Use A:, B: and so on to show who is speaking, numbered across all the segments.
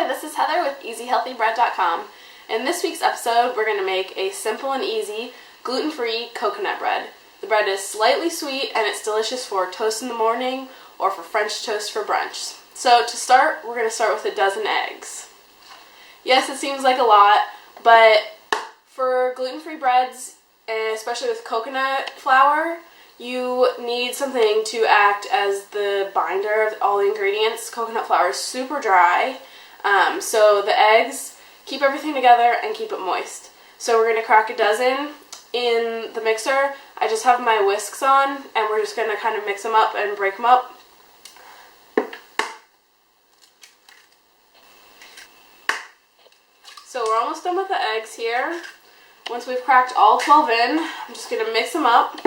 A: there, this is Heather with EasyHealthyBread.com. In this week's episode, we're going to make a simple and easy gluten-free coconut bread. The bread is slightly sweet and it's delicious for toast in the morning or for French toast for brunch. So to start, we're going to start with a dozen eggs. Yes, it seems like a lot, but for gluten-free breads, and especially with coconut flour, you need something to act as the binder of all the ingredients. Coconut flour is super dry, so the eggs keep everything together and keep it moist. So we're going to crack a dozen in the mixer. I just have my whisks on, and we're just going to kind of mix them up and break them up. So we're almost done with the eggs here. Once we've cracked all 12 in, I'm just going to mix them up.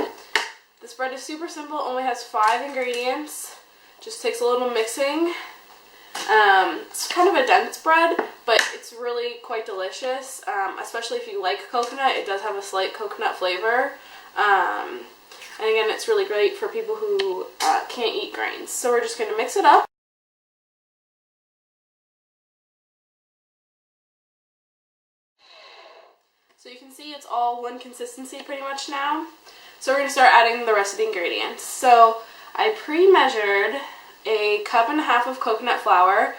A: This bread is super simple, only has 5 ingredients. Just takes a little mixing. It's kind of a dense bread, but it's really quite delicious, especially if you like coconut. It does have a slight coconut flavor. And again, it's really great for people who can't eat grains. So we're just going to mix it up. So you can see it's all one consistency pretty much now. So we're going to start adding the rest of the ingredients. So I pre-measured a 1.5 cups of coconut flour.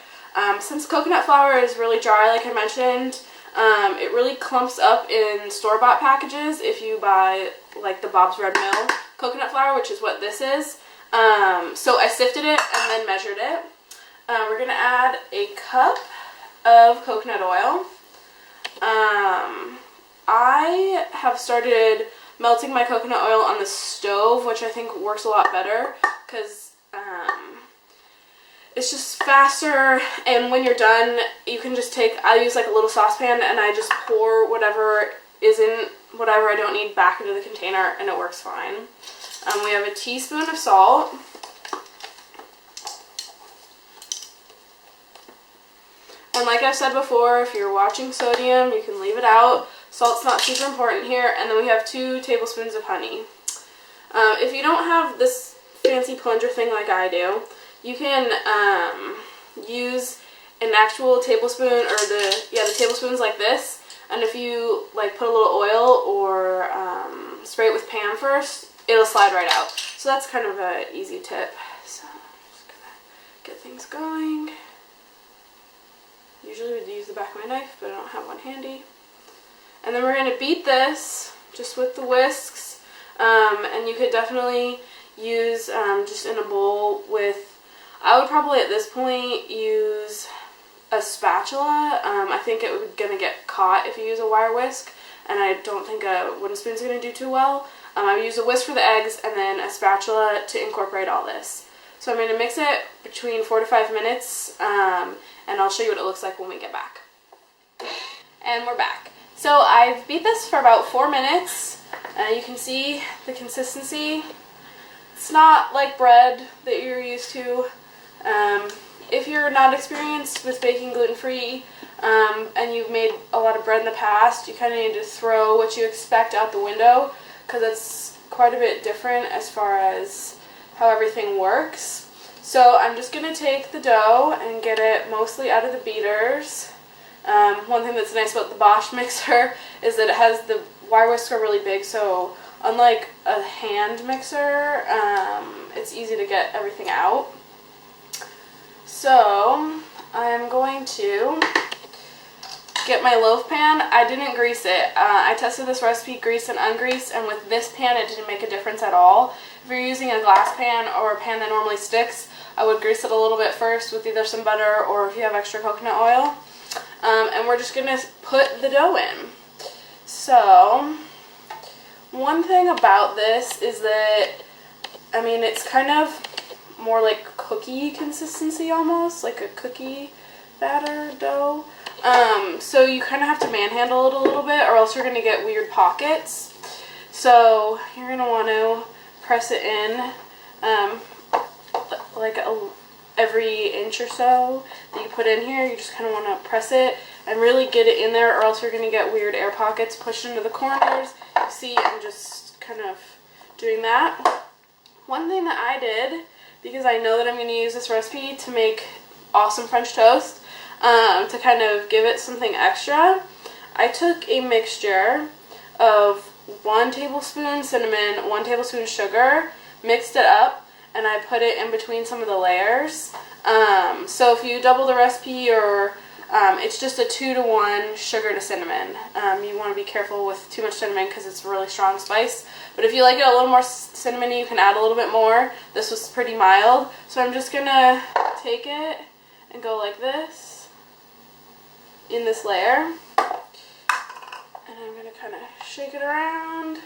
A: Since coconut flour is really dry, like I mentioned, it really clumps up in store-bought packages if you buy like the Bob's Red Mill coconut flour, which is what this is. So I sifted it and then measured it. We're going to add a cup of coconut oil. I have started melting my coconut oil on the stove, which I think works a lot better because it's just faster, and when you're done, you can just I use like a little saucepan and I just pour whatever I don't need back into the container, and it works fine. We have a teaspoon of salt. And like I said before, if you're watching sodium, you can leave it out. Salt's not super important here. And then we have 2 tablespoons of honey. If you don't have this fancy plunger thing like I do, you can use an actual tablespoon, or the tablespoons like this. And if you like put a little oil or spray it with Pam first, it'll slide right out. So that's kind of an easy tip. So I'm just gonna get things going. Usually would use the back of my knife, but I don't have one handy. And then we're going to beat this just with the whisks. And you could definitely use just in a bowl with, I would probably at this point use a spatula. I think it would going to get caught if you use a wire whisk, and I don't think a wooden spoon is going to do too well. I would use a whisk for the eggs and then a spatula to incorporate all this. So I'm going to mix it between 4 to 5 minutes, and I'll show you what it looks like when we get back. And we're back. So I've beat this for about 4 minutes. You can see the consistency. It's not like bread that you're used to. If you're not experienced with baking gluten-free and you've made a lot of bread in the past, you kind of need to throw what you expect out the window, because it's quite a bit different as far as how everything works. So I'm just going to take the dough and get it mostly out of the beaters. One thing that's nice about the Bosch mixer is that it has the wire whisks are really big, so unlike a hand mixer, it's easy to get everything out. So I'm going to get my loaf pan. I didn't grease it. I tested this recipe greased and ungreased, and with this pan it didn't make a difference at all. If you're using a glass pan or a pan that normally sticks, I would grease it a little bit first with either some butter or if you have extra coconut oil. And we're just going to put the dough in. So, one thing about this is that, I mean, it's kind of more like cookie consistency almost, like a cookie batter dough. So you kind of have to manhandle it a little bit, or else you're going to get weird pockets. So you're going to want to press it in every inch or so that you put in here. You just kind of want to press it and really get it in there, or else you're going to get weird air pockets pushed into the corners. You see, I'm just kind of doing that. One thing that I did, because I know that I'm going to use this recipe to make awesome French toast, to kind of give it something extra, I took a mixture of 1 tablespoon cinnamon, 1 tablespoon sugar, mixed it up, and I put it in between some of the layers. So if you double the recipe, or it's just a 2-to-1 sugar to cinnamon. You want to be careful with too much cinnamon because it's a really strong spice. But if you like it a little more cinnamony, you can add a little bit more. This was pretty mild. So I'm just going to take it and go like this in this layer. And I'm going to kind of shake it around.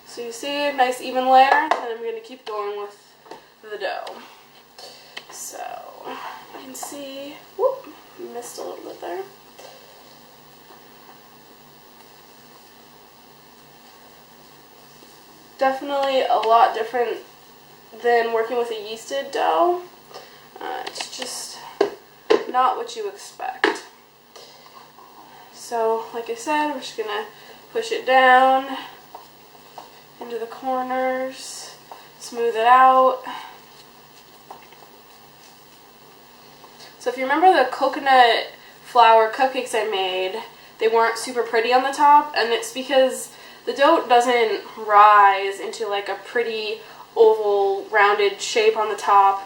A: So you see a nice even layer. And I'm going to keep going with the dough. So you can see, whoop, missed a little bit there. Definitely a lot different than working with a yeasted dough. It's just not what you expect. So, like I said, we're just going to push it down into the corners, smooth it out. So if you remember the coconut flour cupcakes I made, they weren't super pretty on the top, and it's because the dough doesn't rise into like a pretty oval rounded shape on the top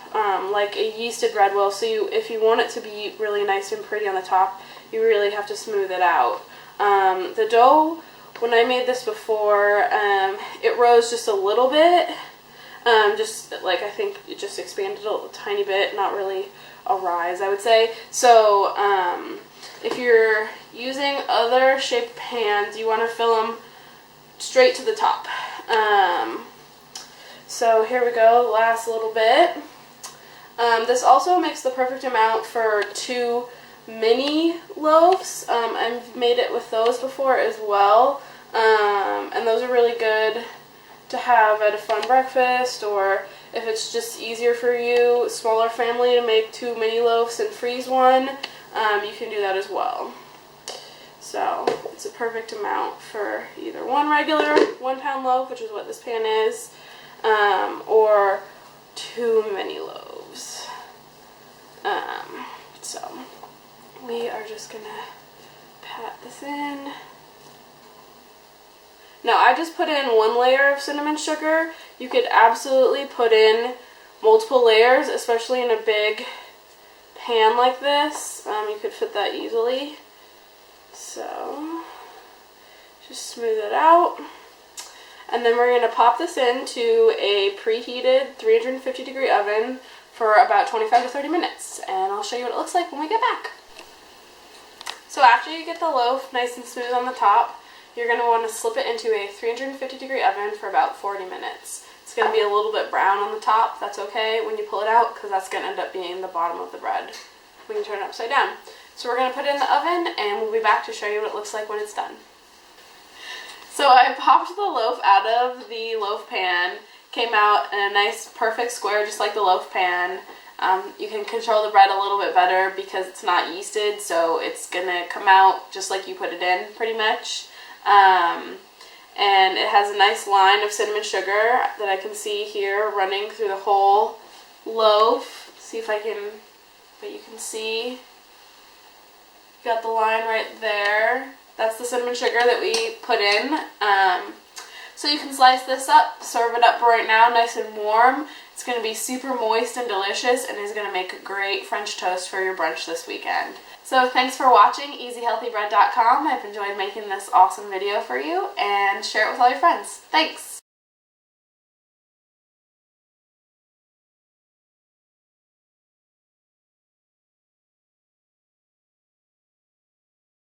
A: like a yeasted bread will. So if you want it to be really nice and pretty on the top, you really have to smooth it out. The dough, when I made this before, it rose just a little bit, just like I think it just expanded a tiny bit, not really a rise, I would say. So if you're using other shaped pans, you want to fill them straight to the top. So here we go, last little bit. This also makes the perfect amount for 2 mini loaves. I've made it with those before as well, and those are really good to have at a fun breakfast, or if it's just easier for you, smaller family, to make 2 mini loaves and freeze one, you can do that as well. So it's a perfect amount for either one regular 1-pound loaf, which is what this pan is, or 2 mini loaves. So we are just gonna pat this in. Now I just put in 1 layer of cinnamon sugar. You could absolutely put in multiple layers, especially in a big pan like this. You could fit that easily. So just smooth it out. And then we're going to pop this into a preheated 350-degree oven for about 25 to 30 minutes. And I'll show you what it looks like when we get back. So after you get the loaf nice and smooth on the top, you're going to want to slip it into a 350-degree oven for about 40 minutes. It's going to be a little bit brown on the top. That's okay when you pull it out, because that's going to end up being the bottom of the bread. We can turn it upside down. So we're going to put it in the oven, and we'll be back to show you what it looks like when it's done. So I popped the loaf out of the loaf pan. Came out in a nice perfect square, just like the loaf pan. You can control the bread a little bit better because it's not yeasted, so it's going to come out just like you put it in, pretty much. And it has a nice line of cinnamon sugar that I can see here running through the whole loaf. See if I can, but you can see, got the line right there. That's the cinnamon sugar that we put in. So you can slice this up, serve it up right now, nice and warm. It's going to be super moist and delicious, and is going to make a great French toast for your brunch this weekend. So thanks for watching EasyHealthyBread.com. I've enjoyed making this awesome video for you, and share it with all your friends. Thanks!